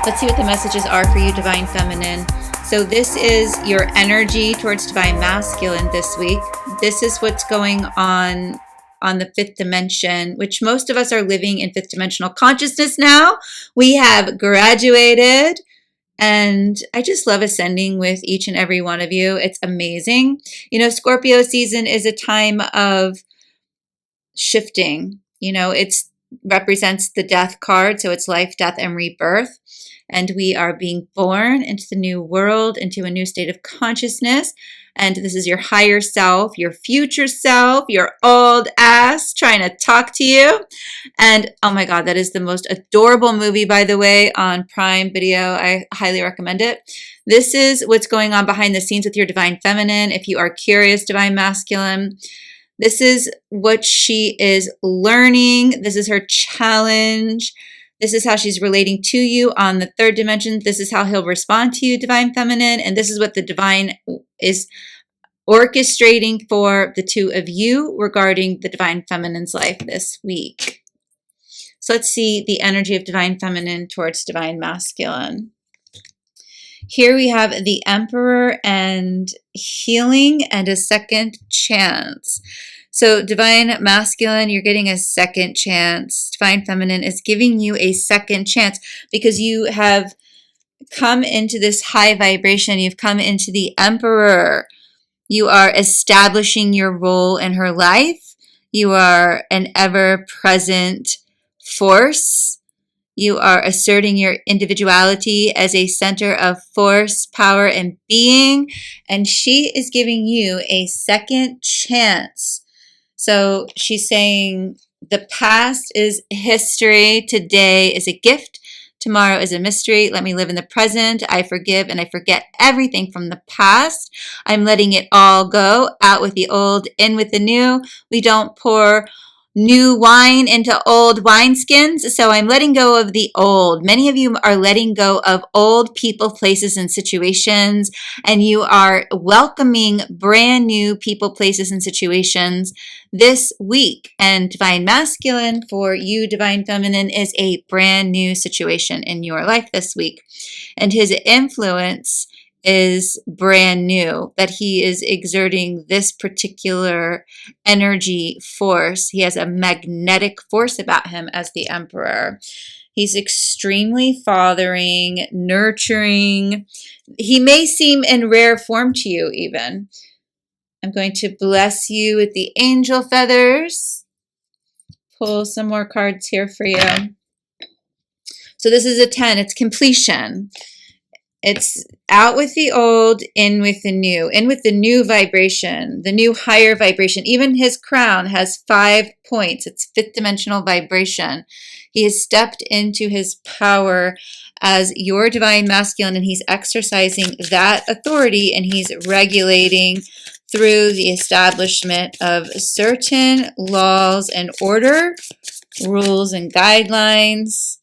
Let's see what the messages are for you, Divine Feminine. So this is your energy towards Divine Masculine this week. This is what's going on the fifth dimension, which most of us are living in fifth dimensional consciousness now. We have graduated, and I just love ascending with each and every one of you. It's amazing. You know, Scorpio season is a time of shifting. You know, it's represents the death card, so it's life, death, and rebirth. And we are being born into the new world, into a new state of consciousness. And this is your higher self, your future self, your old ass trying to talk to you. And oh my God, that is the most adorable movie, by the way, on Prime Video. I highly recommend it. This is what's going on behind the scenes with your Divine Feminine. If you are curious, Divine Masculine, this is what she is learning. This is her challenge. This is how she's relating to you on the third dimension. This is how he'll respond to you, Divine Feminine. And this is what the Divine is orchestrating for the two of you regarding the Divine Feminine's life this week. So let's see the energy of Divine Feminine towards Divine Masculine. Here we have the Emperor and healing and a second chance. So Divine Masculine, you're getting a second chance. Divine Feminine is giving you a second chance because you have come into this high vibration. You've come into the Emperor. You are establishing your role in her life. You are an ever-present force. You are asserting your individuality as a center of force, power, and being. And she is giving you a second chance. So she's saying the past is history. Today is a gift. Tomorrow is a mystery. Let me live in the present. I forgive and I forget everything from the past. I'm letting it all go. Out with the old, in with the new. We don't pour new wine into old wineskins. So I'm letting go of the old. Many of you are letting go of old people, places, and situations, and you are welcoming brand new people, places, and situations this week. And Divine Masculine for you, Divine Feminine, is a brand new situation in your life this week. And his influence is brand new, that he is exerting this particular energy force. He has a magnetic force about him as the Emperor. He's extremely fathering, nurturing. He may seem in rare form to you even. I'm going to bless you with the angel feathers. Pull some more cards here for you. So this is a 10. It's completion. It's out with the old, in with the new vibration, the new higher vibration. Even his crown has 5 points. It's fifth dimensional vibration. He has stepped into his power as your Divine Masculine, and he's exercising that authority, and he's regulating through the establishment of certain laws and order, rules and guidelines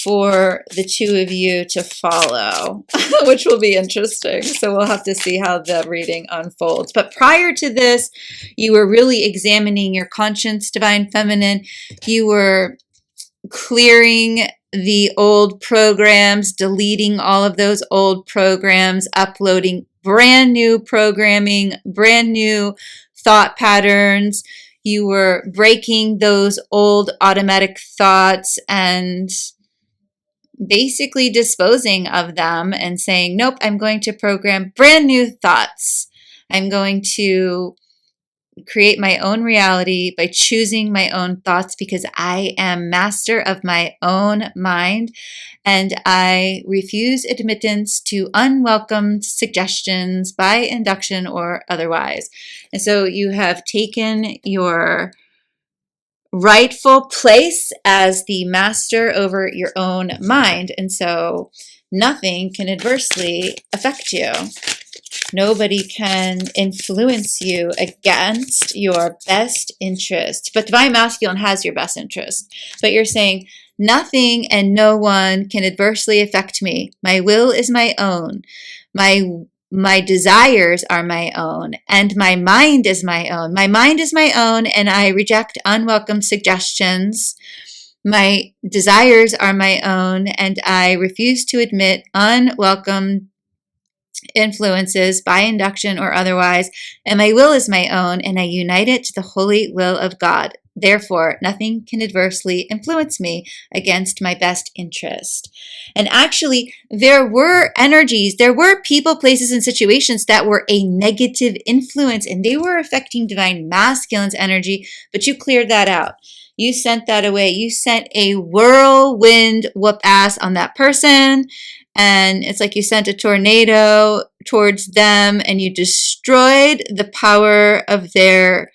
for the two of you to follow, which will be interesting. So we'll have to see how the reading unfolds. But prior to this, you were really examining your conscience, Divine Feminine. You were clearing the old programs, deleting all of those old programs, uploading brand new programming, brand new thought patterns. You were breaking those old automatic thoughts and basically disposing of them and saying, nope, I'm going to program brand new thoughts. I'm going to create my own reality by choosing my own thoughts because I am master of my own mind and I refuse admittance to unwelcome suggestions by induction or otherwise. And so you have taken your rightful place as the master over your own mind. And so nothing can adversely affect you. Nobody can influence you against your best interest. But Divine Masculine has your best interest. But you're saying, nothing and no one can adversely affect me. My will is my own. My desires are my own, and my mind is my own. My mind is my own, and I reject unwelcome suggestions My desires are my own, and I refuse to admit unwelcome influences by induction or otherwise, and my will is my own, and I unite it to the holy will of God. Therefore, nothing can adversely influence me against my best interest. And actually, there were energies, there were people, places, and situations that were a negative influence, and they were affecting divine masculine's energy, but you cleared that out. You sent that away. You sent a whirlwind whoop ass on that person. And it's like you sent a tornado towards them and you destroyed the power of their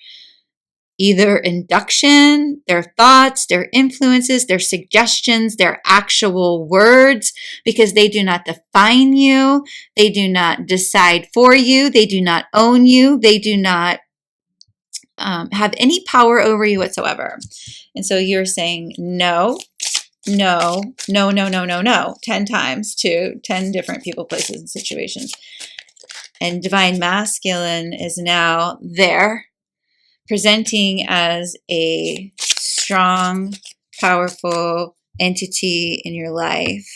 either induction, their thoughts, their influences, their suggestions, their actual words, because they do not define you. They do not decide for you. They do not own you. They do not have any power over you whatsoever. And so you're saying no, no, no, no, no, no, no, 10 times to 10 different people, places, and situations. And divine masculine is now there, presenting as a strong, powerful entity in your life.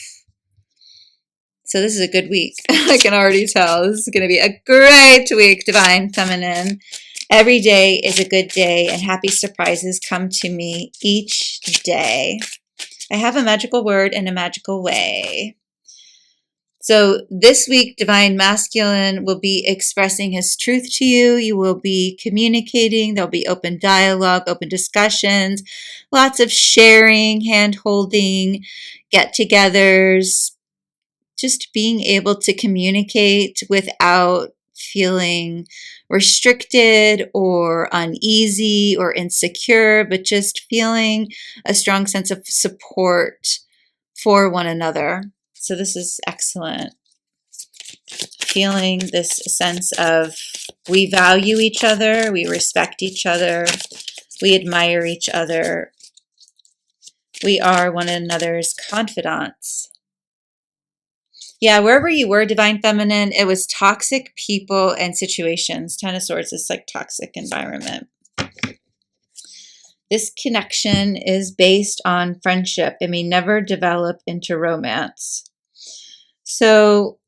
So this is a good week. I can already tell. This is going to be a great week, divine feminine. Every day is a good day, and happy surprises come to me each day. I have a magical word in a magical way. So this week, divine masculine will be expressing his truth to you. You will be communicating. There'll be open dialogue, open discussions, lots of sharing, hand holding, get-togethers, just being able to communicate without feeling restricted or uneasy or insecure, but just feeling a strong sense of support for one another. So this is excellent. Feeling this sense of we value each other, we respect each other, we admire each other, we are one another's confidants. Yeah, wherever you were, divine feminine, it was toxic people and situations. 10 of Swords is like toxic environment. This connection is based on friendship. It may never develop into romance. So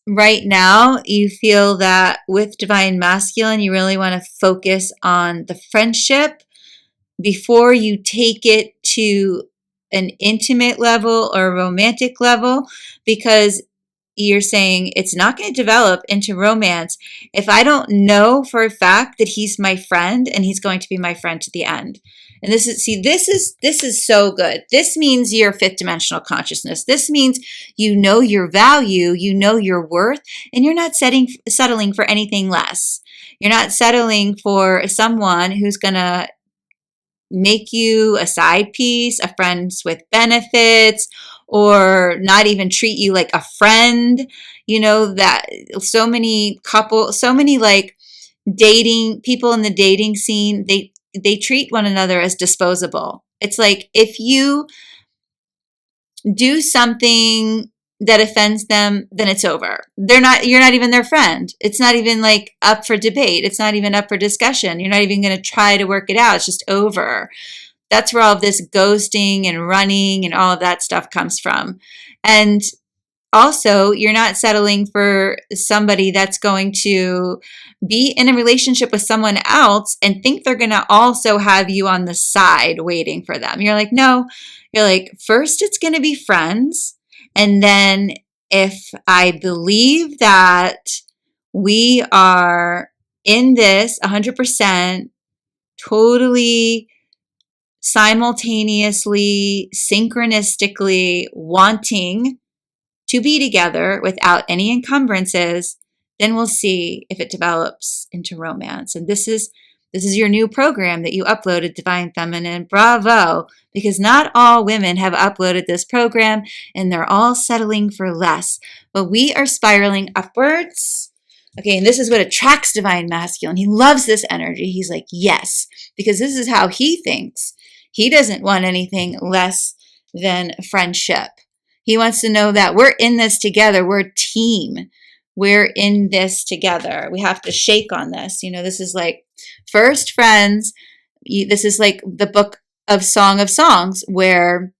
right now, you feel that with divine masculine, you really want to focus on the friendship before you take it to an intimate level or a romantic level, because you're saying it's not going to develop into romance if I don't know for a fact that he's my friend and he's going to be my friend to the end. And this is so good. This means your fifth dimensional consciousness. This means you know your value, you know your worth, and you're not settling for anything less. You're not settling for someone who's going to make you a side piece, a friends with benefits, or not even treat you like a friend. You know, that so many like dating people in the dating scene, they treat one another as disposable. It's like if you do something that offends them, then it's over. You're not even their friend. It's not even like up for debate. It's not even up for discussion. You're not even going to try to work it out. It's just over. That's where all of this ghosting and running and all of that stuff comes from. And also, you're not settling for somebody that's going to be in a relationship with someone else and think they're going to also have you on the side waiting for them. You're like, no. You're like, first it's going to be friends. And then if I believe that we are in this 100%, totally simultaneously, synchronistically wanting to be together without any encumbrances, then we'll see if it develops into romance. And this is your new program that you uploaded, Divine Feminine. Bravo! Because not all women have uploaded this program and they're all settling for less. But we are spiraling upwards. Okay, and this is what attracts Divine Masculine. He loves this energy. He's like, yes, because this is how he thinks. He doesn't want anything less than friendship. He wants to know that we're in this together. We're a team. We're in this together. We have to shake on this. You know, this is like first friends. This is like the book of Song of Songs, where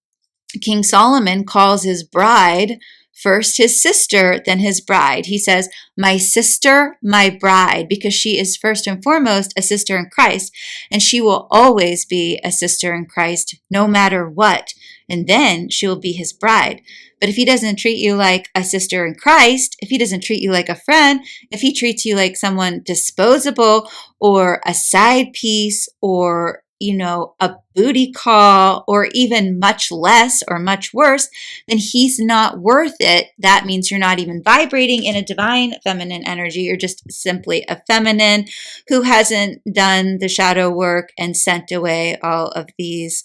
King Solomon calls his bride first his sister, then his bride. He says, my sister, my bride, because she is first and foremost a sister in Christ, and she will always be a sister in Christ no matter what. And then she will be his bride. But if he doesn't treat you like a sister in Christ, if he doesn't treat you like a friend, if he treats you like someone disposable or a side piece or, a booty call or even much less or much worse, then he's not worth it. That means you're not even vibrating in a divine feminine energy. You're just simply a feminine who hasn't done the shadow work and sent away all of these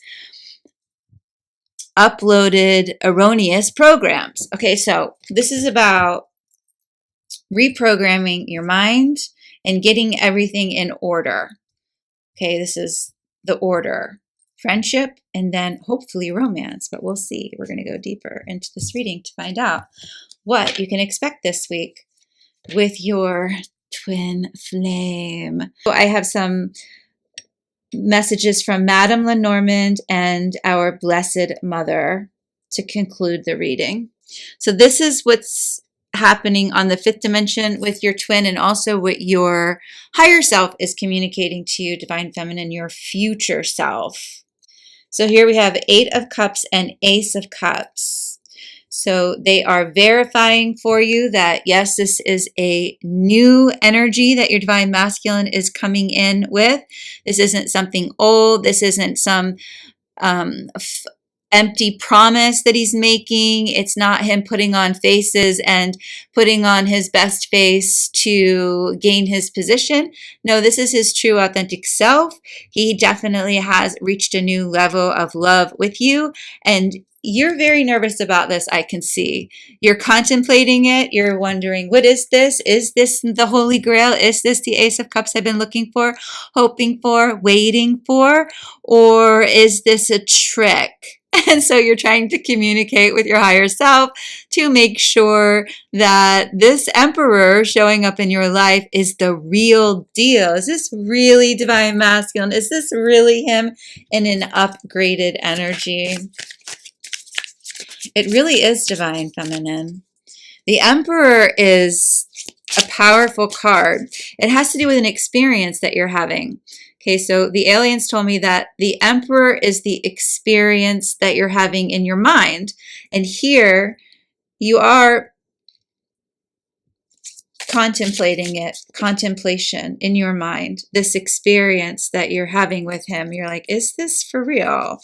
uploaded erroneous programs. Okay, so this is about reprogramming your mind and getting everything in order. Okay, this is the order. Friendship and then hopefully romance, but we'll see. We're going to go deeper into this reading to find out what you can expect this week with your twin flame. So I have some messages from Madame Lenormand and our Blessed Mother to conclude the reading. So this is what's happening on the fifth dimension with your twin, and also what your higher self is communicating to you, Divine Feminine, your future self. So here we have 8 of Cups and Ace of Cups. So they are verifying for you that, yes, this is a new energy that your Divine Masculine is coming in with. This isn't something old. This isn't some empty promise that he's making. It's not him putting on faces and putting on his best face to gain his position. No, this is his true authentic self. He definitely has reached a new level of love with you, and you're very nervous about this, I can see. You're contemplating it. You're wondering, what is this? Is this the Holy Grail? Is this the Ace of Cups I've been looking for, hoping for, waiting for? Or is this a trick? And so you're trying to communicate with your higher self to make sure that this Emperor showing up in your life is the real deal. Is this really Divine Masculine? Is this really him in an upgraded energy? It really is Divine Feminine. The Emperor is a powerful card. It has to do with an experience that you're having. Okay, so the aliens told me that the Emperor is the experience that you're having in your mind. And here you are contemplating it, contemplation in your mind, this experience that you're having with him. You're like, is this for real?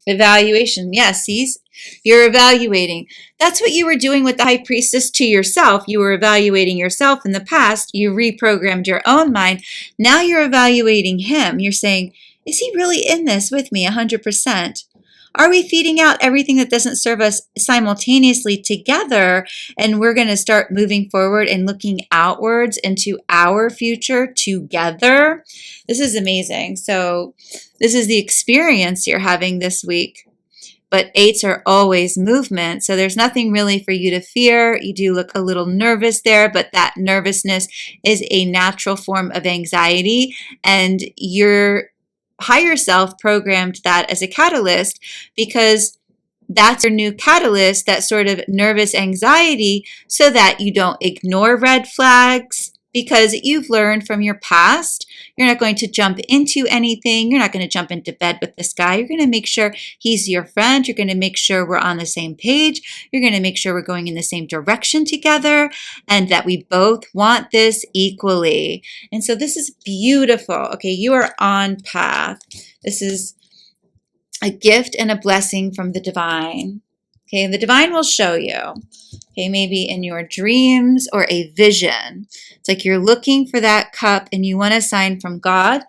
Evaluation. Yes, you're evaluating. That's what you were doing with the High Priestess to yourself. You were evaluating yourself in the past. You reprogrammed your own mind. Now you're evaluating him. You're saying, is he really in this with me 100%? Are we feeding out everything that doesn't serve us simultaneously together? And we're going to start moving forward and looking outwards into our future together. This is amazing. So this is the experience you're having this week. But 8s are always movement, so there's nothing really for you to fear. You do look a little nervous there, but that nervousness is a natural form of anxiety, and your higher self programmed that as a catalyst because that's your new catalyst, that sort of nervous anxiety, so that you don't ignore red flags, because you've learned from your past. You're not going to jump into anything. You're not going to jump into bed with this guy. You're going to make sure he's your friend. You're going to make sure we're on the same page. You're going to make sure we're going in the same direction together and that we both want this equally. And so this is beautiful. Okay, you are on path. This is a gift and a blessing from the divine. Okay, and the divine will show you. Okay, maybe in your dreams or a vision. It's like you're looking for that cup and you want a sign from God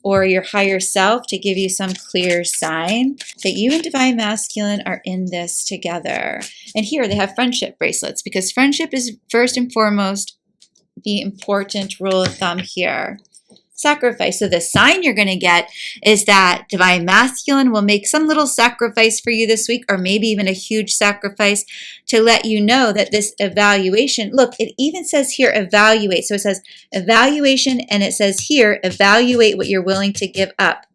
or your higher self to give you some clear sign that you and Divine Masculine are in this together. And here they have friendship bracelets, because friendship is first and foremost the important rule of thumb here. sacrifice. So the sign you're going to get is that divine masculine will make some little sacrifice for you this week, or maybe even a huge sacrifice, to let you know that this evaluation, look, it even says here evaluate. So it says evaluation, and it says here evaluate what you're willing to give up.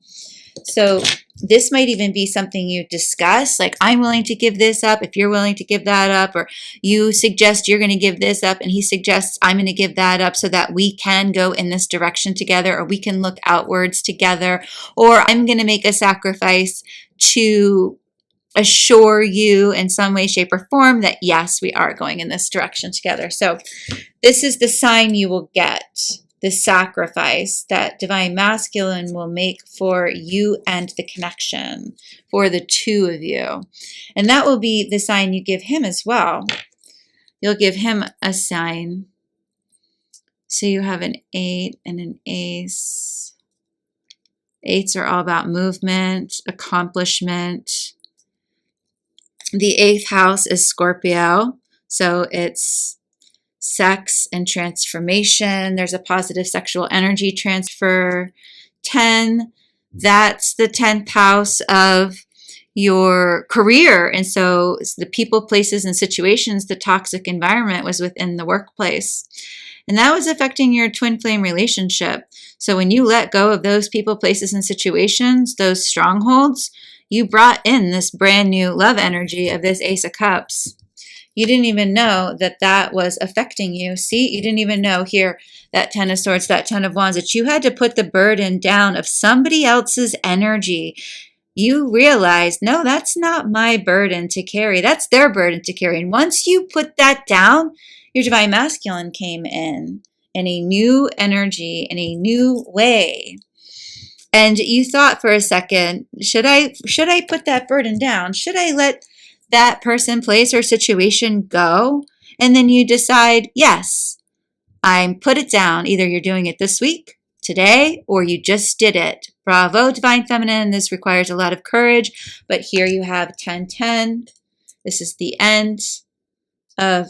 So this might even be something you discuss, like, I'm willing to give this up if you're willing to give that up, or you suggest you're going to give this up and he suggests I'm going to give that up, so that we can go in this direction together, or we can look outwards together, or I'm going to make a sacrifice to assure you in some way, shape, or form that yes, we are going in this direction together. So this is the sign you will get, the sacrifice that divine masculine will make for you and the connection, for the two of you. And that will be the sign you give him as well. You'll give him a sign. So you have an 8 and an ace. 8s are all about movement, accomplishment. The 8th house is Scorpio, so it's sex and transformation. There's a positive sexual energy transfer. 10, that's the 10th house of your career. And so the people, places, and situations, the toxic environment was within the workplace. And that was affecting your twin flame relationship. So when you let go of those people, places, and situations, those strongholds, you brought in this brand new love energy of this Ace of Cups. You didn't even know that that was affecting you. See, you didn't even know here, that 10 of Swords, that 10 of Wands, that you had to put the burden down of somebody else's energy. You realized, no, that's not my burden to carry. That's their burden to carry. And once you put that down, your divine masculine came in a new energy, in a new way. And you thought for a second, should I put that burden down? Should I let that person, place, or situation go? And then you decide, yes, I put it down. Either you're doing it this week, today, or you just did it. Bravo, divine feminine. This requires a lot of courage, but here you have 10-10. This is the end of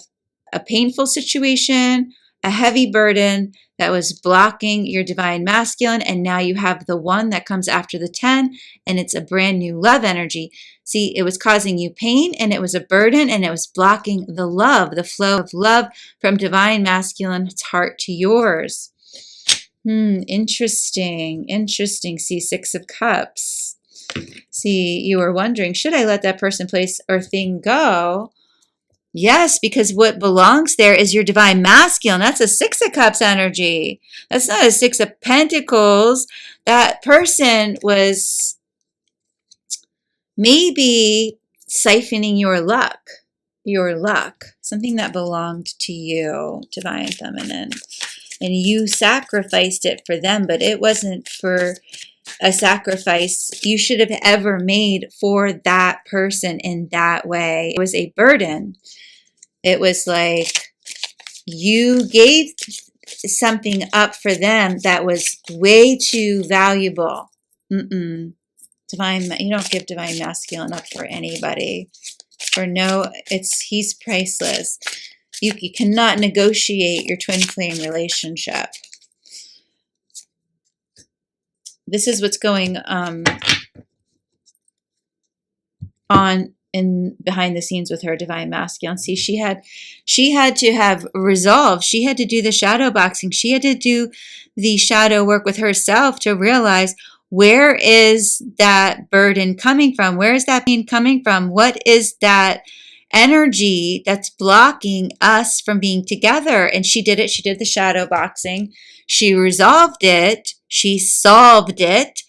a painful situation, a heavy burden that was blocking your divine masculine, and now you have the 1 that comes after the 10, and it's a brand new love energy. See, it was causing you pain, and it was a burden, and it was blocking the love, the flow of love from divine masculine's heart to yours. Interesting. See, 6 of Cups. See, you were wondering, should I let that person, place, or thing go? Yes, because what belongs there is your divine masculine. That's a 6 of Cups energy. That's not a 6 of Pentacles. That person was maybe siphoning your luck, something that belonged to you, divine feminine. And you sacrificed it for them, but it wasn't for a sacrifice you should have ever made for that person in that way. It was a burden. It was like you gave something up for them that was way too valuable. You don't give divine masculine up for anybody. He's priceless. You cannot negotiate your twin flame relationship. This is what's going on in behind the scenes with her divine masculine. See, she had to have resolve. She had to do the shadow boxing. She had to do the shadow work with herself to realize, where is that burden coming from? Where is that pain coming from? What is that energy that's blocking us from being together? And she did it. She did the shadow boxing. She resolved it. She solved it.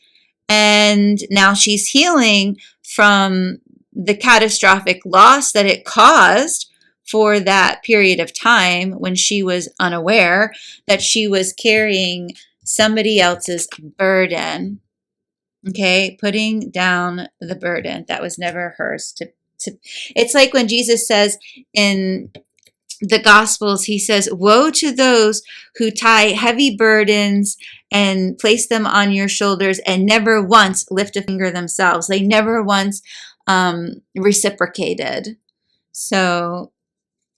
And now she's healing from the catastrophic loss that it caused for that period of time when she was unaware that she was carrying somebody else's burden. Okay, putting down the burden that was never hers to it's like when Jesus says in the Gospels, he says, woe to those who tie heavy burdens and place them on your shoulders and never once lift a finger themselves. They never once reciprocated. So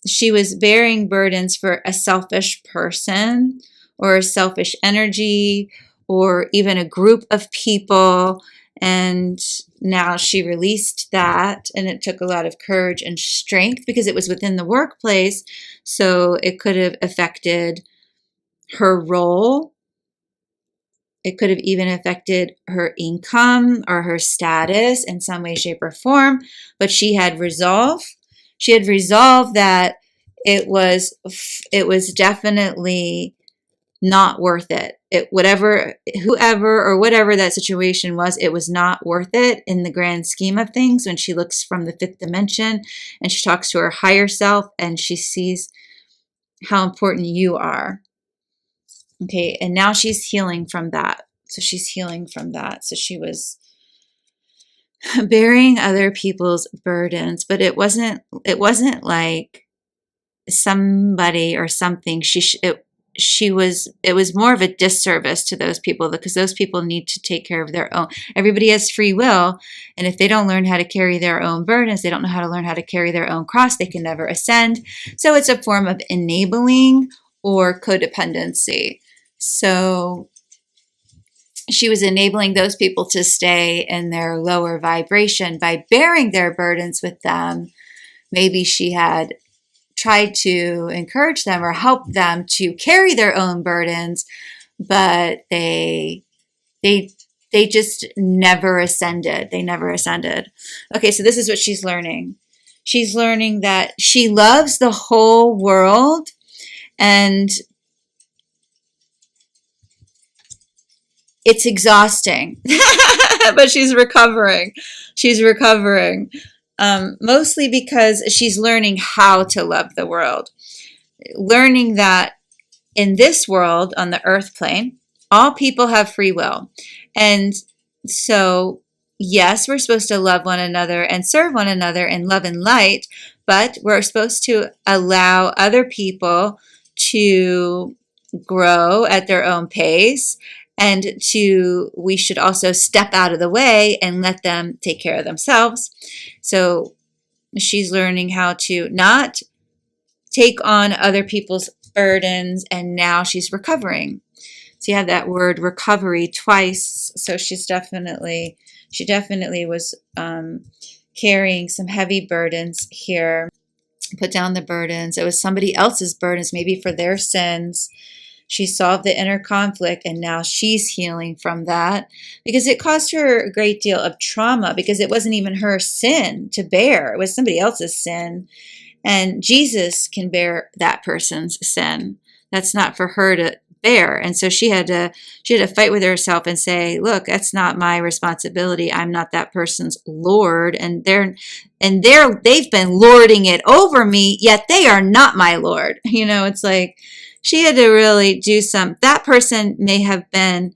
she was bearing burdens for a selfish person or a selfish energy or even a group of people. And now she released that, and it took a lot of courage and strength because it was within the workplace. So it could have affected her role. It could have even affected her income or her status in some way, shape, or form. But she had resolve. She had resolved that it was definitely not worth it. Whoever or whatever that situation was, it was not worth it in the grand scheme of things. When she looks from the fifth dimension and she talks to her higher self and she sees how important you are. Okay, and now she's healing from that. So she's healing from that. So she was bearing other people's burdens, but it wasn't like somebody or something. It was more of a disservice to those people because those people need to take care of their own. Everybody has free will, and if they don't learn how to carry their own burdens, they don't know how to learn how to carry their own cross, they can never ascend. So it's a form of enabling or codependency. So she was enabling those people to stay in their lower vibration by bearing their burdens with them. Maybe she had tried to encourage them or help them to carry their own burdens, but they just never ascended. They never ascended. Okay, so this is what she's learning. She's learning that she loves the whole world, and it's exhausting, but she's recovering. She's recovering, mostly because she's learning how to love the world. Learning that in this world, on the earth plane, all people have free will. And so, yes, we're supposed to love one another and serve one another in love and light, but we're supposed to allow other people to grow at their own pace, and we should also step out of the way and let them take care of themselves. So she's learning how to not take on other people's burdens, and now she's recovering. So you have that word recovery twice. So she definitely was carrying some heavy burdens here. Put down the burdens. It was somebody else's burdens, maybe for their sins. She solved the inner conflict, and now she's healing from that because it caused her a great deal of trauma because it wasn't even her sin to bear. It was somebody else's sin. And Jesus can bear that person's sin. That's not for her to bear. And so she had to fight with herself and say, look, that's not my responsibility. I'm not that person's Lord. And they've been lording it over me, yet they are not my Lord. It's like she had to really do that person may have been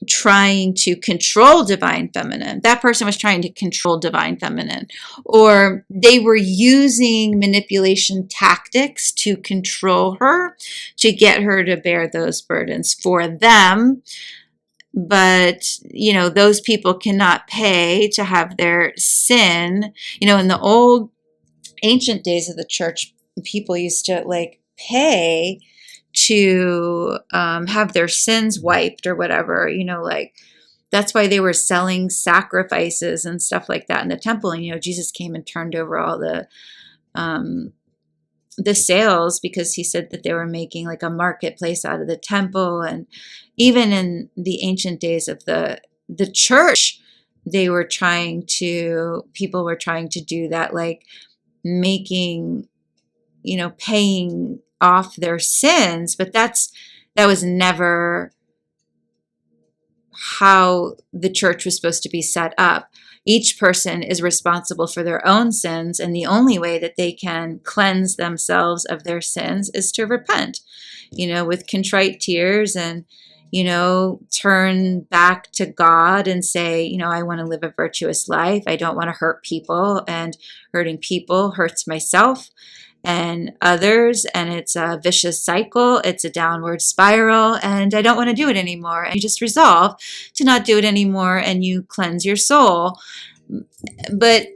trying to control divine feminine. That person was trying to control divine feminine, or they were using manipulation tactics to control her, to get her to bear those burdens for them. But, those people cannot pay to have their sin. In the old ancient days of the church, people used to pay to have their sins wiped or whatever, that's why they were selling sacrifices and stuff like that in the temple. And, Jesus came and turned over all the sales because he said that they were making like a marketplace out of the temple. And even in the ancient days of the church, people were trying to do that, like making, paying off their sins, but that was never how the church was supposed to be set up. Each person is responsible for their own sins, and the only way that they can cleanse themselves of their sins is to repent, with contrite tears and, turn back to God and say, I want to live a virtuous life. I don't want to hurt people, and hurting people hurts myself and others, and it's a vicious cycle. It's a downward spiral, and I don't want to do it anymore. And you just resolve to not do it anymore, and you cleanse your soul. But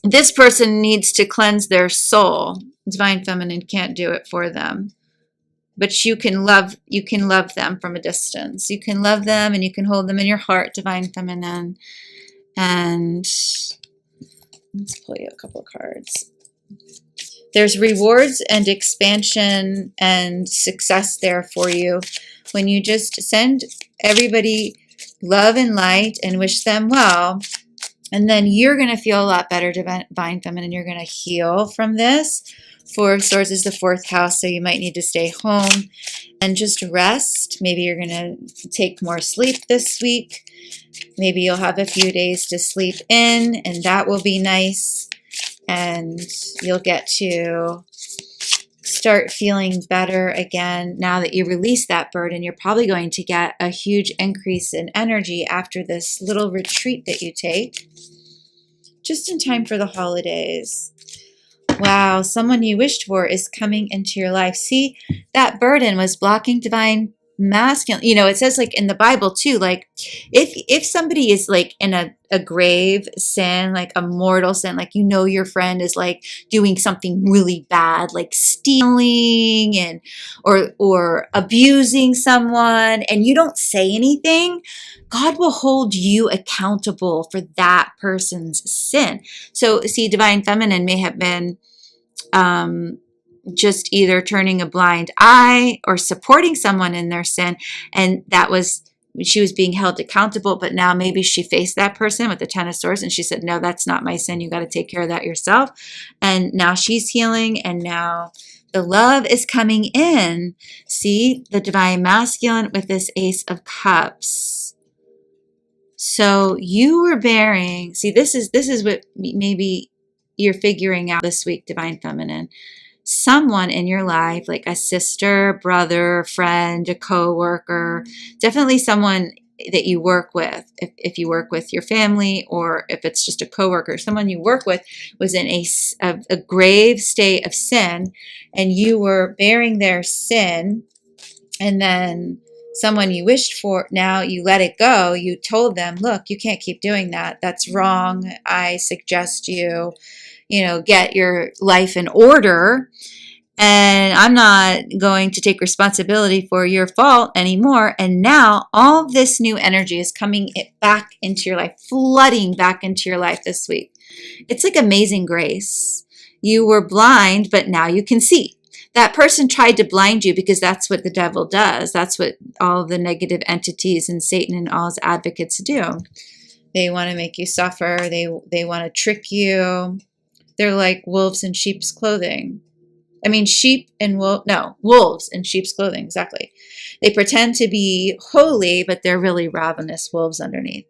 this person needs to cleanse their soul. Divine feminine can't do it for them. but you can love them from a distance. You can love them and you can hold them in your heart, Divine Feminine. And let's pull you a couple of cards. There's rewards and expansion and success there for you when you just send everybody love and light and wish them well. And then you're going to feel a lot better, Divine Feminine. You're going to heal from this. Four of Swords is the 4th house, so you might need to stay home and just rest. Maybe you're going to take more sleep this week. Maybe you'll have a few days to sleep in, and that will be nice. And you'll get to start feeling better again now that you release that burden. You're probably going to get a huge increase in energy after this little retreat that you take, just in time for the holidays. Wow, someone you wished for is coming into your life. See, that burden was blocking Divine Masculine. You know, it says like in the Bible too, like if somebody is like in a grave sin, like a mortal sin, like, you know, your friend is like doing something really bad, like stealing and or abusing someone, and you don't say anything, God will hold you accountable for that person's sin. So see, Divine Feminine may have been just either turning a blind eye or supporting someone in their sin, and that was, she was being held accountable. But now maybe she faced that person with the 10 of Swords and she said, no, that's not my sin, you got to take care of that yourself. And now she's healing, and now the love is coming in. See, the Divine Masculine with this Ace of Cups. So you were bearing, see, this is what maybe you're figuring out this week, Divine Feminine. Someone in your life, like a sister, brother, friend, a co-worker, definitely someone that you work with. If you work with your family, or if it's just a co-worker, someone you work with was in a grave state of sin, and you were bearing their sin, and then someone you wished for, now you let it go. You told them, look, you can't keep doing that. That's wrong. I suggest you get your life in order, and I'm not going to take responsibility for your fault anymore. And now all this new energy is coming back into your life, flooding back into your life this week. It's like amazing grace. You were blind, but now you can see. That person tried to blind you because that's what the devil does. That's what all the negative entities and Satan and all his advocates do. They want to make you suffer. They want to trick you. They're like wolves in sheep's clothing. I mean, wolves in sheep's clothing, exactly. They pretend to be holy, but they're really ravenous wolves underneath.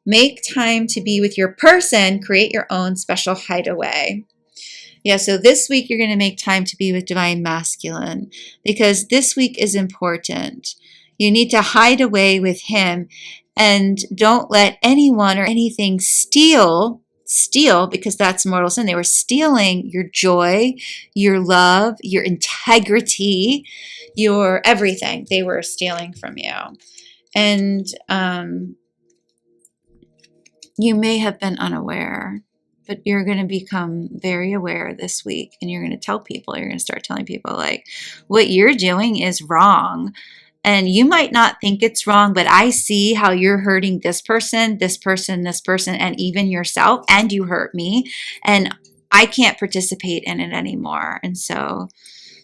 Make time to be with your person. Create your own special hideaway. Yeah, so this week you're going to make time to be with Divine Masculine, because this week is important. You need to hide away with him, and don't let anyone or anything steal, because that's mortal sin. They were stealing your joy, your love, your integrity, your everything. They were stealing from you. And you may have been unaware, but you're going to become very aware this week, and you're going to tell people, you're going to start telling people, like, what you're doing is wrong. And you might not think it's wrong, but I see how you're hurting this person, this person, this person, and even yourself, and you hurt me, and I can't participate in it anymore. And so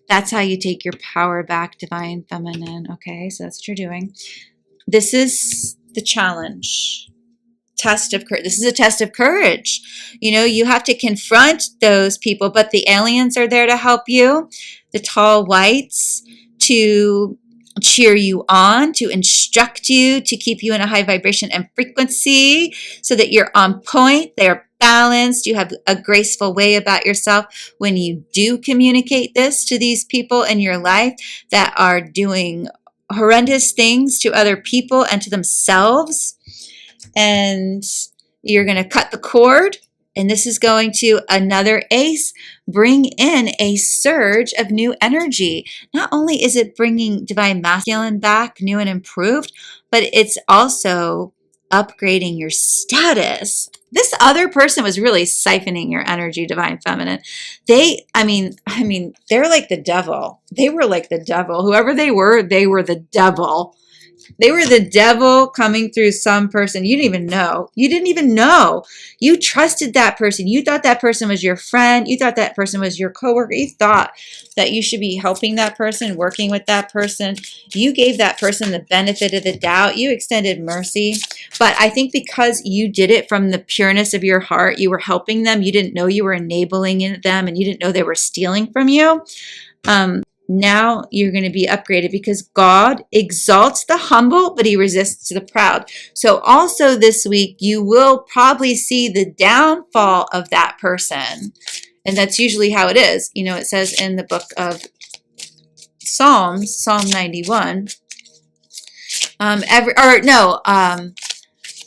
that's how you take your power back, Divine Feminine. Okay, so that's what you're doing. This is the challenge. Test of courage. This is a test of courage. You have to confront those people, but the aliens are there to help you. The tall whites, to cheer you on, to instruct you, to keep you in a high vibration and frequency so that you're on point. They're balanced. You have a graceful way about yourself when you do communicate this to these people in your life that are doing horrendous things to other people and to themselves. And you're going to cut the cord. And this is going to, another ace, bring in a surge of new energy. Not only is it bringing Divine Masculine back, new and improved, but it's also upgrading your status. This other person was really siphoning your energy, divine feminine. They're like the devil. They were like the devil. Whoever they were the devil. They were the devil coming through some person. You didn't even know. You didn't even know. You trusted that person. You thought that person was your friend. You thought that person was your coworker. You thought that you should be helping that person, working with that person. You gave that person the benefit of the doubt. You extended mercy. But I think because you did it from the pureness of your heart, you were helping them. You didn't know you were enabling them, and you didn't know they were stealing from you. Now you're going to be upgraded because God exalts the humble, but he resists the proud. So also this week, you will probably see the downfall of that person. And that's usually how it is. You know, it says in the book of Psalms, Psalm 91,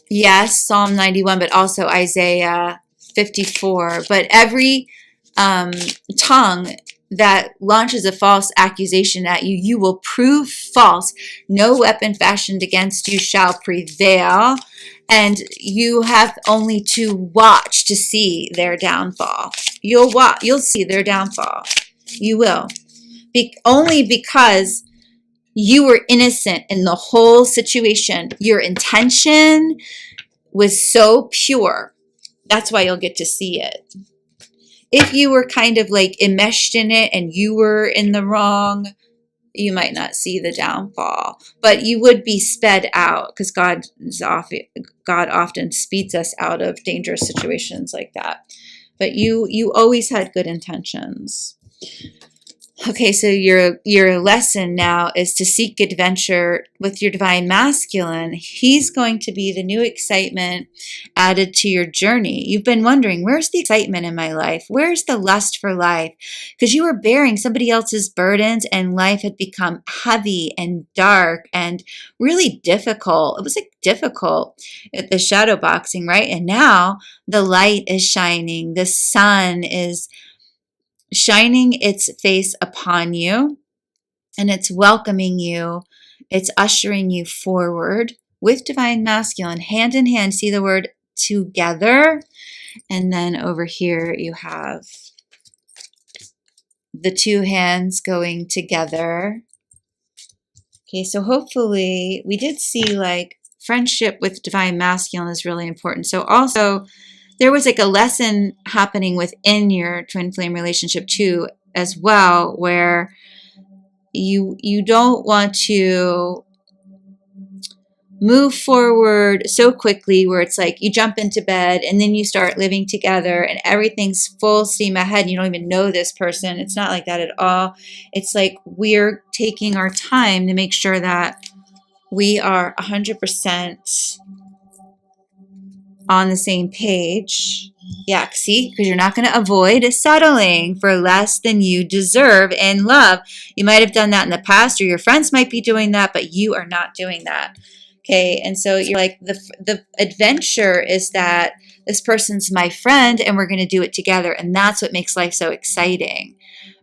yes, Psalm 91, but also Isaiah 54. But every tongue that launches a false accusation at you, you will prove false. No weapon fashioned against you shall prevail. And you have only to watch to see their downfall. You'll see their downfall. You will. Only because you were innocent in the whole situation. Your intention was so pure. That's why you'll get to see it. If you were kind of like enmeshed in it and you were in the wrong, you might not see the downfall, but you would be sped out because God often speeds us out of dangerous situations like that. But you always had good intentions. Okay, so your lesson now is to seek adventure with your divine masculine. He's going to be the new excitement added to your journey. You've been wondering, where's the excitement in my life? Where's the lust for life? Because you were bearing somebody else's burdens and life had become heavy and dark and really difficult. It was like difficult at the shadow boxing, right? And now the light is shining. The sun is shining its face upon you, and it's welcoming you. It's ushering you forward with divine masculine, hand in hand. See the word together. And then over here you have the two hands going together. Okay, so hopefully we did see like friendship with divine masculine is really important. So also there was like a lesson happening within your twin flame relationship too, as well, where you don't want to move forward so quickly where it's like you jump into bed and then you start living together and everything's full steam ahead and you don't even know this person. It's not like that at all. It's like we're taking our time to make sure that we are 100% on the same page. Yeah, see, because you're not going to avoid settling for less than you deserve in love. You might have done that in the past, or your friends might be doing that, but you are not doing that. Okay, and so you're like, the adventure is that this person's my friend and we're going to do it together. And that's what makes life so exciting,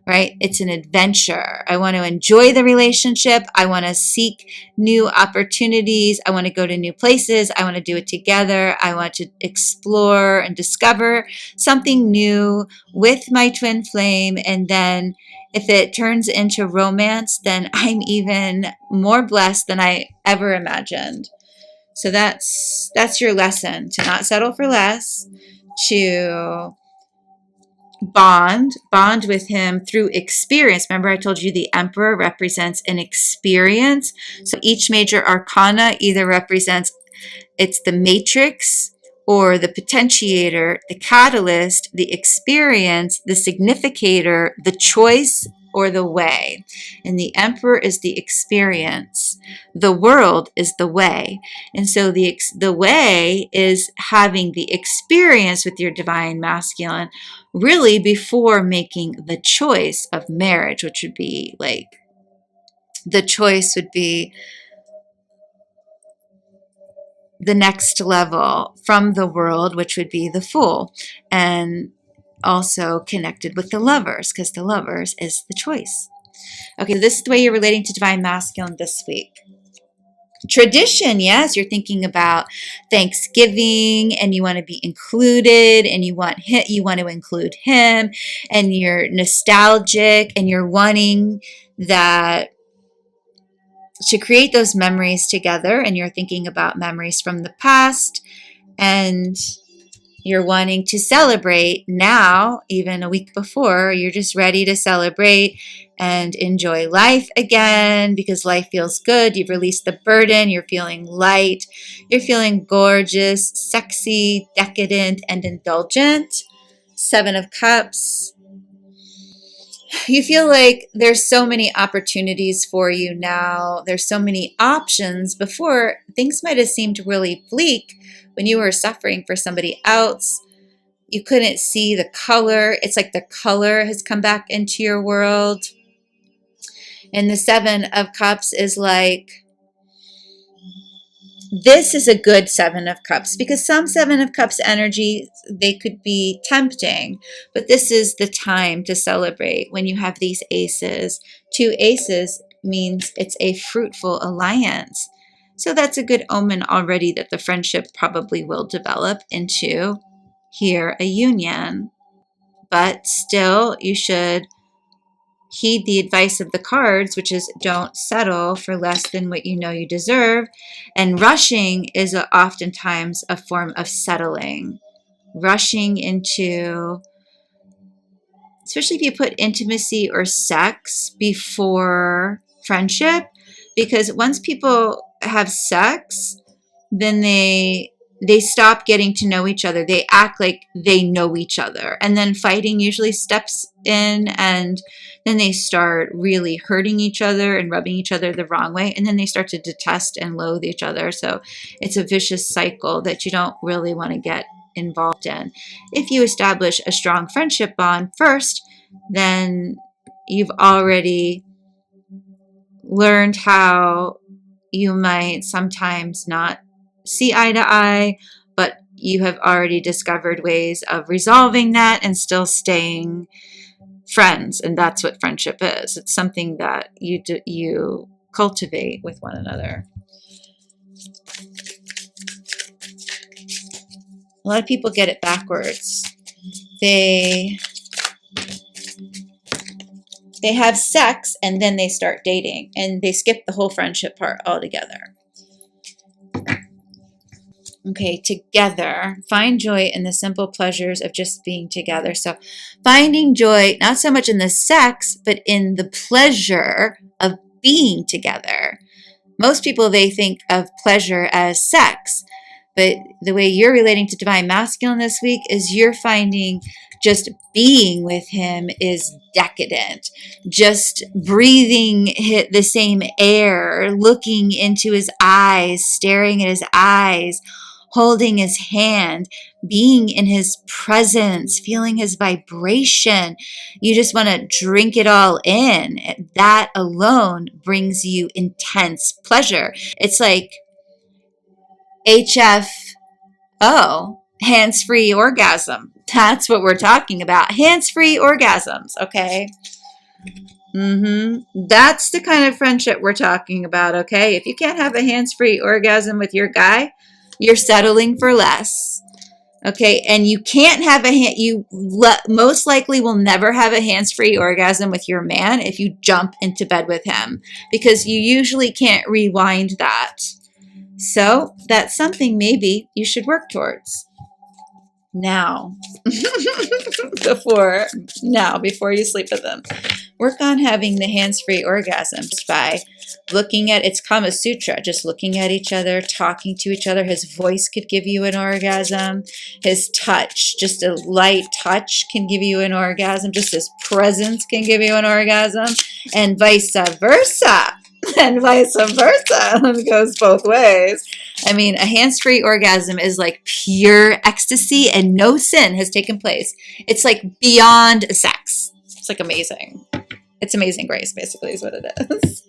right? It's an adventure. I want to enjoy the relationship. I want to seek new opportunities. I want to go to new places. I want to do it together. I want to explore and discover something new with my twin flame. And then if it turns into romance, then I'm even more blessed than I ever imagined. So that's your lesson, to not settle for less, to bond with him through experience. Remember I told you the emperor represents an experience. So each major arcana either represents it's the matrix or the potentiator, the catalyst, the experience, the significator, the choice, or the way. And the emperor is the experience. The world is the way. And so the way is having the experience with your divine masculine really before making the choice of marriage, which would be like, the choice would be the next level from the world, which would be the fool, and also connected with the lovers, because the lovers is the choice. Okay, so this is the way you're relating to divine masculine this week. Tradition, yes, you're thinking about Thanksgiving and you want to be included and you want to include him, and you're nostalgic and you're wanting that to create those memories together, and you're thinking about memories from the past, and you're wanting to celebrate now, even a week before. You're just ready to celebrate and enjoy life again because life feels good. You've released the burden. You're feeling light. You're feeling gorgeous, sexy, decadent, and indulgent. Seven of Cups. You feel like there's so many opportunities for you now. There's so many options. Before, things might have seemed really bleak when you were suffering for somebody else. You couldn't see the color. It's like the color has come back into your world. And the Seven of Cups is like, this is a good Seven of Cups, because some Seven of Cups energy, they could be tempting, but this is the time to celebrate when you have these aces. Two aces means it's a fruitful alliance. So that's a good omen already that the friendship probably will develop into here a union. But still, you should heed the advice of the cards, which is don't settle for less than what you know you deserve. And rushing is oftentimes a form of settling. Rushing into, especially if you put intimacy or sex before friendship, because once people have sex, then they stop getting to know each other. They act like they know each other. And then fighting usually steps in, and then they start really hurting each other and rubbing each other the wrong way. And then they start to detest and loathe each other. So it's a vicious cycle that you don't really want to get involved in. If you establish a strong friendship bond first, then you've already learned how you might sometimes not see eye to eye, but you have already discovered ways of resolving that and still staying friends. And that's what friendship is. It's something that you cultivate with one another. A lot of people get it backwards. They have sex and then they start dating, and they skip the whole friendship part altogether. Okay, together. Find joy in the simple pleasures of just being together. So finding joy, not so much in the sex, but in the pleasure of being together. Most people, they think of pleasure as sex, but the way you're relating to Divine Masculine this week is you're finding just being with him is decadent. Just breathing the same air, looking into his eyes, staring at his eyes, holding his hand, being in his presence, feeling his vibration. You just want to drink it all in. That alone brings you intense pleasure. It's like HFO, hands-free orgasm. That's what we're talking about. Hands-free orgasms, okay? That's the kind of friendship we're talking about, okay? If you can't have a hands-free orgasm with your guy, you're settling for less. Okay, and you can't have most likely will never have a hands-free orgasm with your man if you jump into bed with him, because you usually can't rewind that. So that's something maybe you should work towards now. before you sleep with them. Work on having the hands-free orgasms by looking at, it's Kama Sutra, just looking at each other, talking to each other. His voice could give you an orgasm. His touch, just a light touch, can give you an orgasm. Just his presence can give you an orgasm, and vice versa. And vice versa. It goes both ways. I mean, a hands-free orgasm is like pure ecstasy and no sin has taken place. It's like beyond sex. It's like amazing. It's amazing grace, basically, is what it is.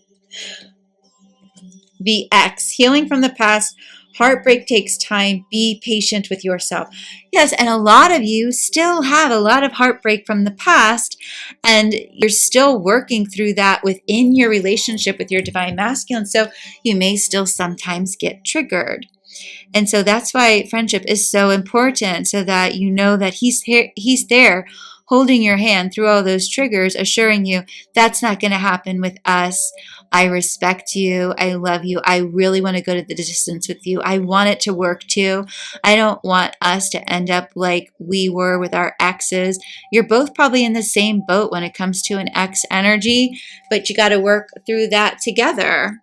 The X, healing from the past, Heartbreak takes time. Be patient with yourself. Yes, and a lot of you still have a lot of heartbreak from the past, and you're still working through that within your relationship with your divine masculine. So you may still sometimes get triggered. And so that's why friendship is so important, so that you know that he's there holding your hand through all those triggers, assuring you that's not going to happen with us. I respect you. I love you. I really want to go to the distance with you. I want it to work too. I don't want us to end up like we were with our exes. You're both probably in the same boat when it comes to an ex energy, but you got to work through that together.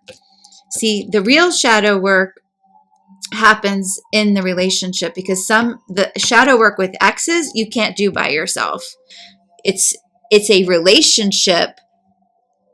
See, the real shadow work happens in the relationship, because the shadow work with exes you can't do by yourself. It's a relationship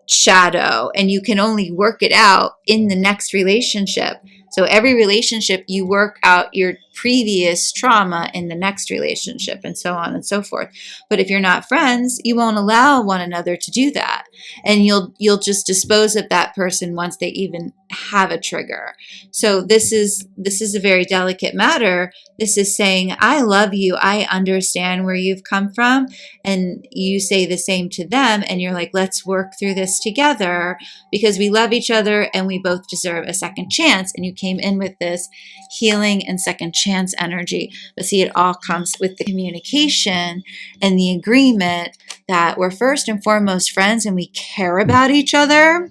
shadow, and you can only work it out in the next relationship. So every relationship you work out your previous trauma in the next relationship, and so on and so forth. But if you're not friends, you won't allow one another to do that, and you'll just dispose of that person once they even have a trigger. So this is a very delicate matter. This is saying, I love you, I understand where you've come from, and you say the same to them, and you're like, let's work through this together because we love each other and we both deserve a second chance. And you came in with this healing and second chance energy. But see, it all comes with the communication and the agreement that we're first and foremost friends and we care about each other.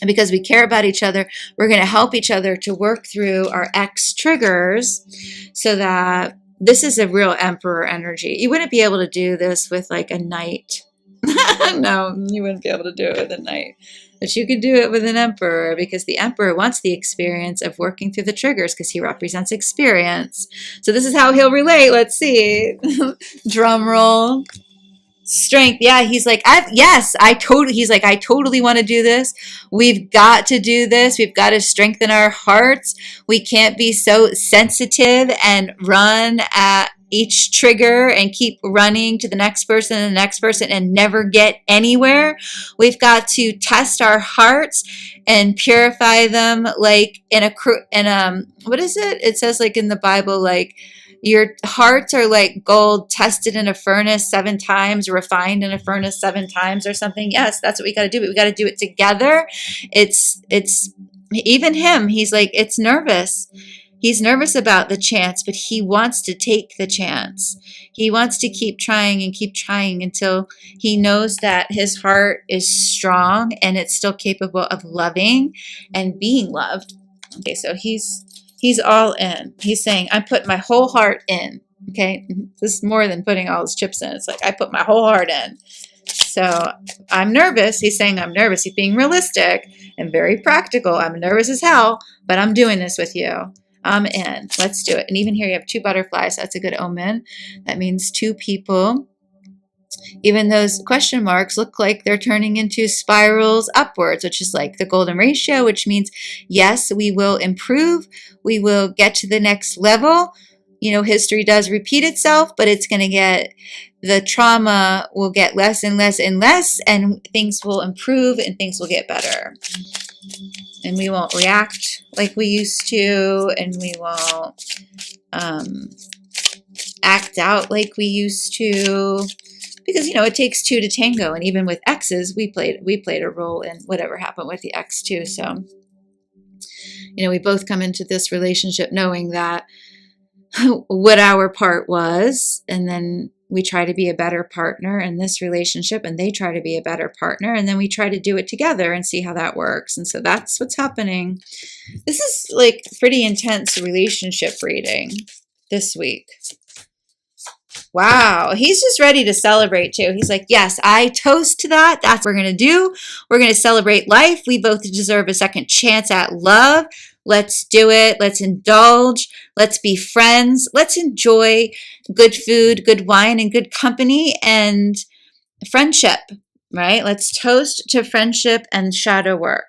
And because we care about each other, we're going to help each other to work through our ex triggers, so that this is a real emperor energy. You wouldn't be able to do this with like a knight. No, you wouldn't be able to do it with a knight. But you could do it with an emperor, because the emperor wants the experience of working through the triggers, because he represents experience. So this is how he'll relate. Let's see. Drum roll. Strength. Yeah, he's like, I totally want to do this. We've got to do this. We've got to strengthen our hearts. We can't be so sensitive and run at each trigger and keep running to the next person and the next person and never get anywhere. We've got to test our hearts and purify them, like what is it? It says like in the Bible, like, your hearts are like gold tested in a furnace 7 times, refined in a furnace 7 times or something. Yes, that's what we got to do. But we got to do it together. It's even him. He's like, it's nervous. He's nervous about the chance, but he wants to take the chance. He wants to keep trying until he knows that his heart is strong and it's still capable of loving and being loved. Okay, so he's all in. He's saying, I'm putting my whole heart in. Okay, this is more than putting all his chips in. It's like, I put my whole heart in. So I'm nervous. He's saying I'm nervous. He's being realistic and very practical. I'm nervous as hell, but I'm doing this with you. I'm in. Let's do it. And even here you have 2 butterflies. That's a good omen. That means 2 people. Even those question marks look like they're turning into spirals upwards, which is like the golden ratio, which means, yes, we will improve. We will get to the next level. You know, history does repeat itself, but it's going to the trauma will get less and less and less, and things will improve and things will get better. And we won't react like we used to, and we won't act out like we used to. Because, you know, it takes 2 to tango. And even with exes, we played a role in whatever happened with the ex too. So, you know, we both come into this relationship knowing that what our part was, and then we try to be a better partner in this relationship, and they try to be a better partner, and then we try to do it together and see how that works. And so that's what's happening. This is like pretty intense relationship reading this week. Wow, he's just ready to celebrate too. He's like, yes, I toast to that. That's what we're going to do. We're going to celebrate life. We both deserve a second chance at love. Let's do it. Let's indulge. Let's be friends. Let's enjoy good food, good wine, and good company and friendship, right? Let's toast to friendship and shadow work.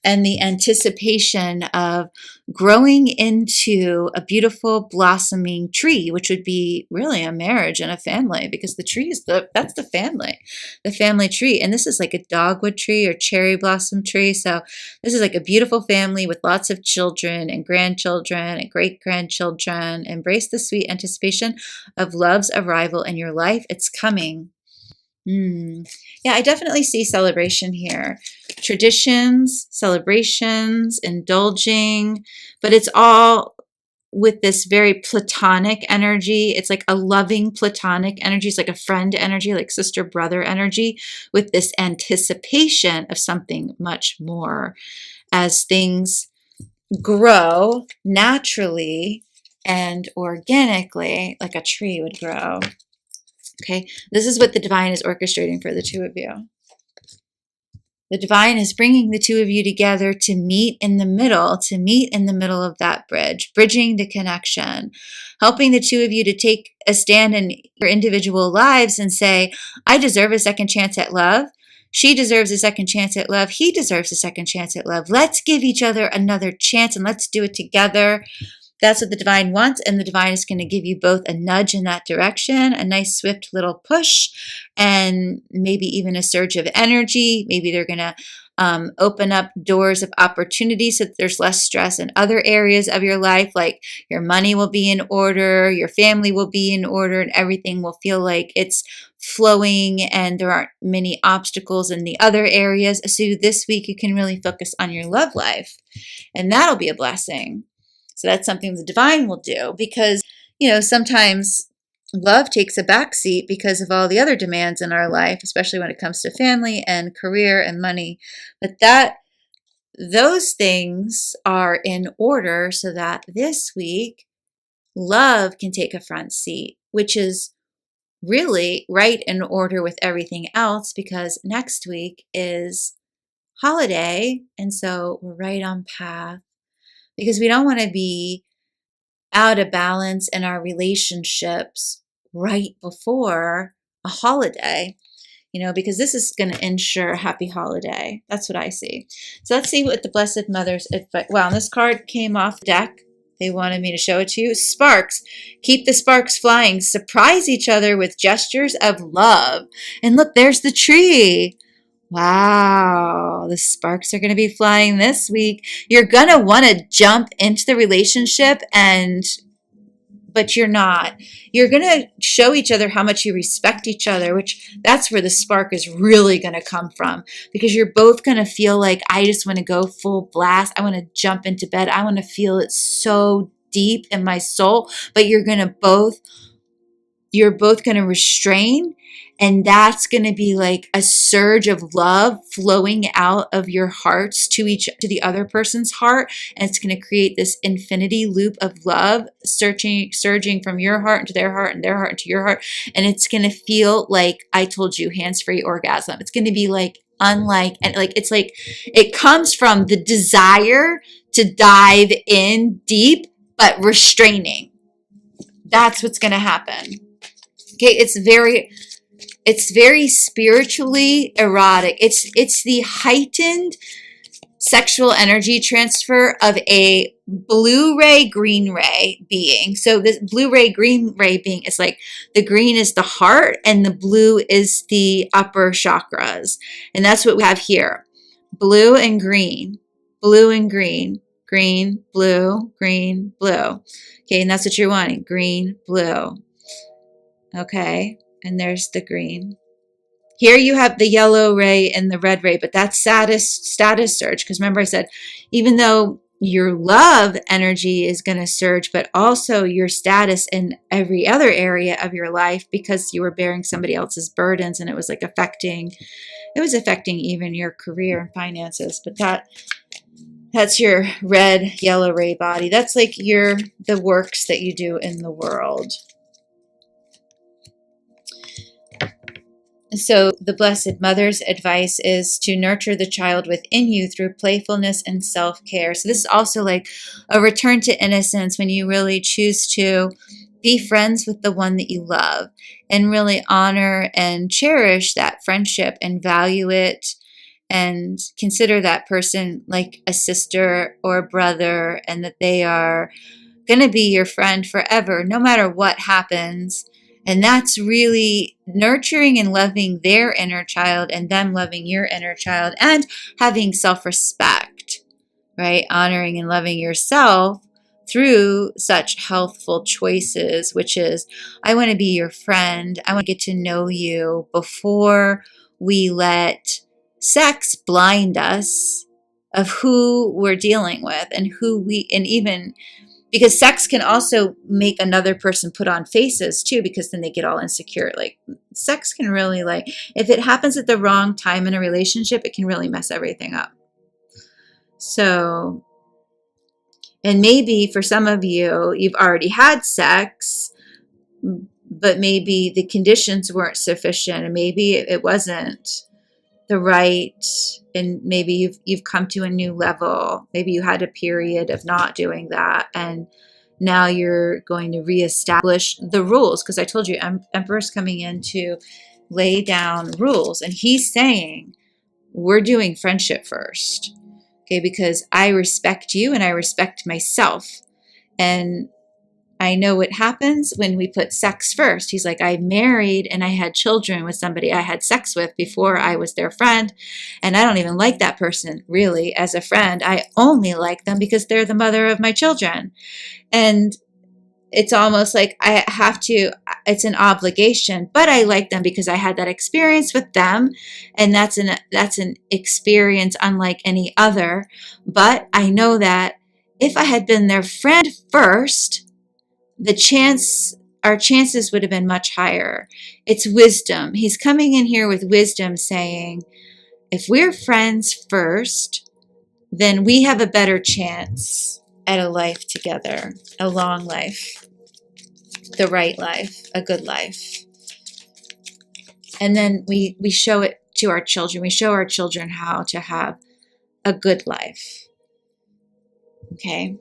and the anticipation of growing into a beautiful blossoming tree, which would be really a marriage and a family, because the tree is that's the family tree. And this is like a dogwood tree or cherry blossom tree. So this is like a beautiful family with lots of children and grandchildren and great grandchildren. Embrace the sweet anticipation of love's arrival in your life. It's coming. Yeah, I definitely see celebration here. Traditions, celebrations, indulging, but it's all with this very platonic energy. It's like a loving platonic energy. It's like a friend energy, like sister brother energy, with this anticipation of something much more as things grow naturally and organically, like a tree would grow. Okay, this is what the divine is orchestrating for the two of you. The divine is bringing the two of you together to meet in the middle, of that bridge, bridging the connection, helping the two of you to take a stand in your individual lives and say, I deserve a second chance at love. She deserves a second chance at love. He deserves a second chance at love. Let's give each other another chance and let's do it together. That's what the divine wants, and the divine is going to give you both a nudge in that direction, a nice swift little push, and maybe even a surge of energy. Maybe they're going to open up doors of opportunity so that there's less stress in other areas of your life, like your money will be in order, your family will be in order, and everything will feel like it's flowing and there aren't many obstacles in the other areas. So this week you can really focus on your love life, and that'll be a blessing. So that's something the divine will do because, sometimes love takes a backseat because of all the other demands in our life, especially when it comes to family and career and money. But those things are in order so that this week love can take a front seat, which is really right in order with everything else because next week is holiday. And so we're right on path. Because we don't want to be out of balance in our relationships right before a holiday, because this is going to ensure a happy holiday. That's what I see. So let's see what the Blessed Mother's advice. Wow, this card came off the deck. They wanted me to show it to you. Sparks. Keep the sparks flying. Surprise each other with gestures of love. And look, there's the tree. Wow, the sparks are going to be flying this week. You're going to want to jump into the relationship but you're not. You're going to show each other how much you respect each other, which that's where the spark is really going to come from because you're both going to feel like, I just want to go full blast. I want to jump into bed. I want to feel it so deep in my soul, but you're both going to restrain, and that's going to be like a surge of love flowing out of your hearts to the other person's heart, and it's going to create this infinity loop of love surging from your heart into their heart and their heart into your heart, and it's going to feel like I told you, hands-free orgasm. It's going to be like unlike, and like it's like it comes from the desire to dive in deep but restraining. That's what's going to happen. Okay, it's very spiritually erotic. It's the heightened sexual energy transfer of a blue ray, green ray being. So this blue ray, green ray being is like the green is the heart and the blue is the upper chakras. And that's what we have here. Blue and green, green, blue, green, blue. Okay, and that's what you're wanting. Green, blue. Okay, and there's the green. Here you have the yellow ray and the red ray, but that's status surge. Because remember I said, even though your love energy is going to surge, but also your status in every other area of your life because you were bearing somebody else's burdens and it was affecting even your career and finances. But that's your red, yellow ray body. That's like the works that you do in the world. So the Blessed Mother's advice is to nurture the child within you through playfulness and self-care. So this is also like a return to innocence when you really choose to be friends with the one that you love and really honor and cherish that friendship and value it and consider that person like a sister or a brother, and that they are going to be your friend forever, no matter what happens. And that's really nurturing and loving their inner child, and them loving your inner child, and having self-respect, right? Honoring and loving yourself through such healthful choices, which is, I want to be your friend. I want to get to know you before we let sex blind us of who we're dealing with, and and even because sex can also make another person put on faces too, because then they get all insecure. Like, sex can really, like, if it happens at the wrong time in a relationship, it can really mess everything up. So, and maybe for some of you, you've already had sex, but maybe the conditions weren't sufficient, and maybe it wasn't the right, and maybe you've come to a new level. Maybe you had a period of not doing that, and now you're going to reestablish the rules, because I told you Emperor's coming in to lay down rules, and he's saying we're doing friendship first, okay, because I respect you and I respect myself, and I know what happens when we put sex first. He's like, I married and I had children with somebody I had sex with before I was their friend. And I don't even like that person really as a friend. I only like them because they're the mother of my children. And it's almost like I have to, it's an obligation, but I like them because I had that experience with them. And that's an experience unlike any other. But I know that if I had been their friend first, our chances would have been much higher. It's wisdom. He's coming in here with wisdom, saying, if we're friends first, then we have a better chance at a life together, a long life, the right life, a good life. And then we show it to our children. We show our children how to have a good life. Okay.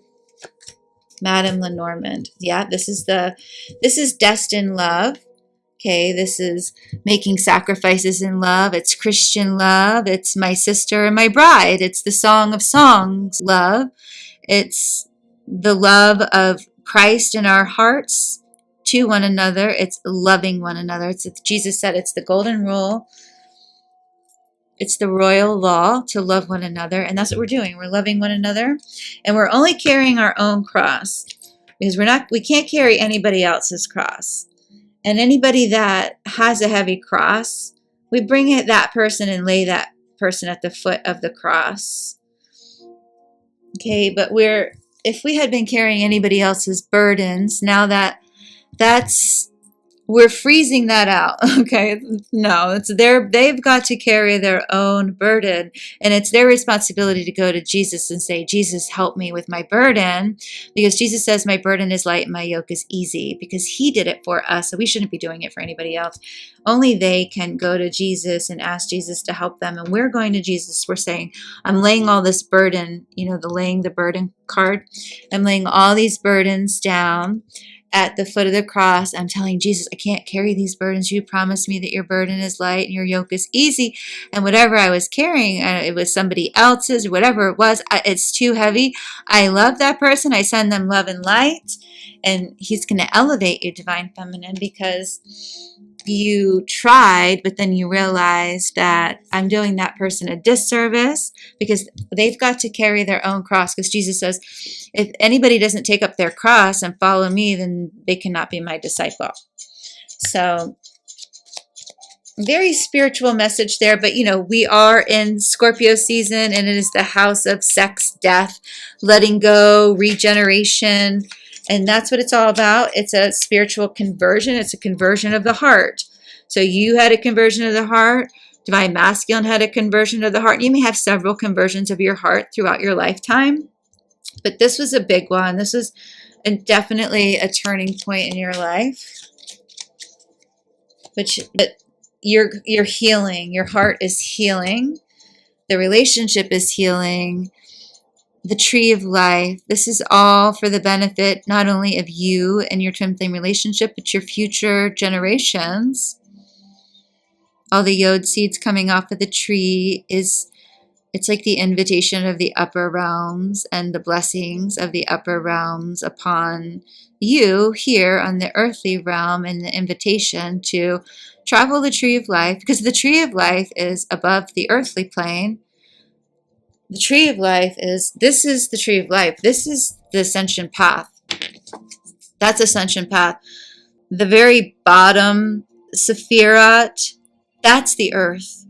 Madame Lenormand. Yeah, this is destined love. Okay, this is making sacrifices in love. It's Christian love. It's my sister and my bride. It's the Song of Songs love. It's the love of Christ in our hearts to one another. It's loving one another. Jesus said it's the golden rule. It's the royal law to love one another. And that's what we're doing. We're loving one another. And we're only carrying our own cross, because we can't carry anybody else's cross. And anybody that has a heavy cross, we bring that person and lay that person at the foot of the cross. Okay, but if we had been carrying anybody else's burdens, now we're freezing that out. Okay, no, they've got to carry their own burden, and it's their responsibility to go to Jesus and say, Jesus, help me with my burden, because Jesus says my burden is light and my yoke is easy, because he did it for us. So we shouldn't be doing it for anybody else. Only they can go to Jesus and ask Jesus to help them. And we're going to Jesus. We're saying, I'm laying all this burden, laying the burden card. I'm laying all these burdens down at the foot of the cross. I'm telling Jesus, I can't carry these burdens. You promised me that your burden is light and your yoke is easy. And whatever I was carrying, it was somebody else's, or whatever it was, it's too heavy. I love that person. I send them love and light. And he's going to elevate you, Divine Feminine, because you tried, but then you realized that I'm doing that person a disservice, because they've got to carry their own cross. Because Jesus says, if anybody doesn't take up their cross and follow me, then they cannot be my disciple. So very spiritual message there. But, we are in Scorpio season, and it is the house of sex, death, letting go, regeneration. And that's what it's all about. It's a spiritual conversion. It's a conversion of the heart. So you had a conversion of the heart. Divine Masculine had a conversion of the heart. You may have several conversions of your heart throughout your lifetime. But this was a big one. This was definitely a turning point in your life. But you're healing. Your heart is healing. The relationship is healing. The tree of life. This is all for the benefit not only of you and your twin flame relationship, but your future generations. All the yod seeds coming off of the tree is It's like the invitation of the upper realms and the blessings of the upper realms upon you here on the earthly realm, and the invitation to travel the tree of life, because the tree of life is above the earthly plane. The tree of life this is the tree of life. This is the ascension path. That's ascension path. The very bottom Sephirat, that's the earth.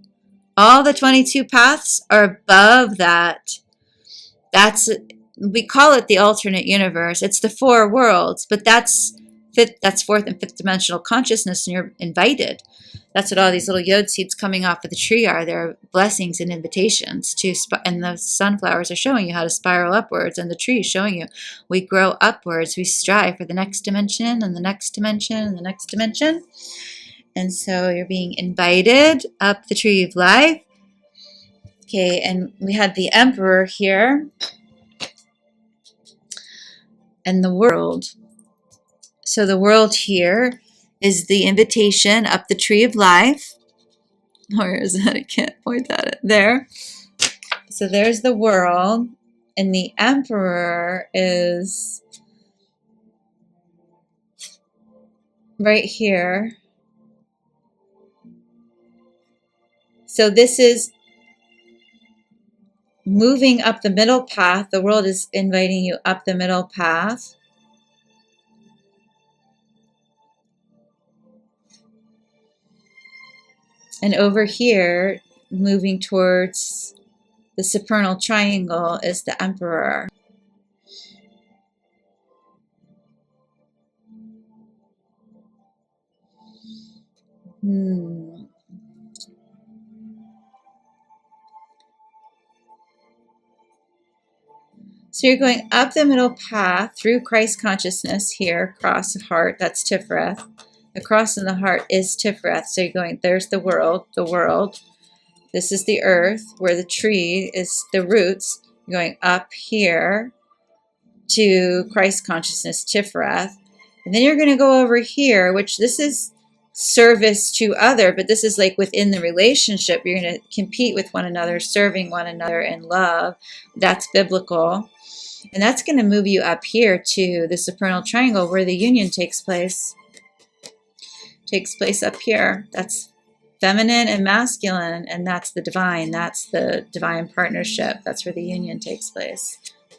All the 22 paths are above that. We call it the alternate universe. It's the four worlds, but that's fourth and fifth dimensional consciousness, and you're invited. That's what all these little yod seeds coming off of the tree are. They're blessings and invitations to, and the sunflowers are showing you how to spiral upwards, and the tree is showing you we grow upwards. We strive for the next dimension and the next dimension and the next dimension. And so you're being invited up the tree of life. Okay, and we had the emperor here and the world. So the world here is the invitation up the tree of life. Where is it? I can't point at it. There. So there's the world, and the emperor is right here. So this is moving up the middle path. The world is inviting you up the middle path. And over here, moving towards the supernal triangle, is the emperor. So you're going up the middle path through Christ consciousness here, across the heart, that's Tiferet. The cross in the heart is Tiferet. So you're going, there's the world. This is the earth, where the tree is the roots. You're going up here to Christ consciousness, Tiferet. And then you're going to go over here, which this is service to other, but this is like within the relationship. You're going to compete with one another, serving one another in love. That's biblical. And that's going to move you up here to the supernal triangle, where the union takes place. Takes place up here. That's feminine and masculine, and that's the divine. That's the divine partnership. That's where the union takes place.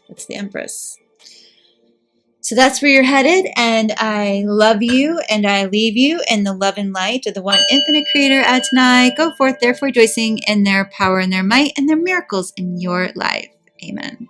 That's the Empress. So that's where you're headed, and I love you, and I leave you in the love and light of the one infinite creator Adonai. Go forth, therefore, rejoicing in their power and their might and their miracles in your life. Amen.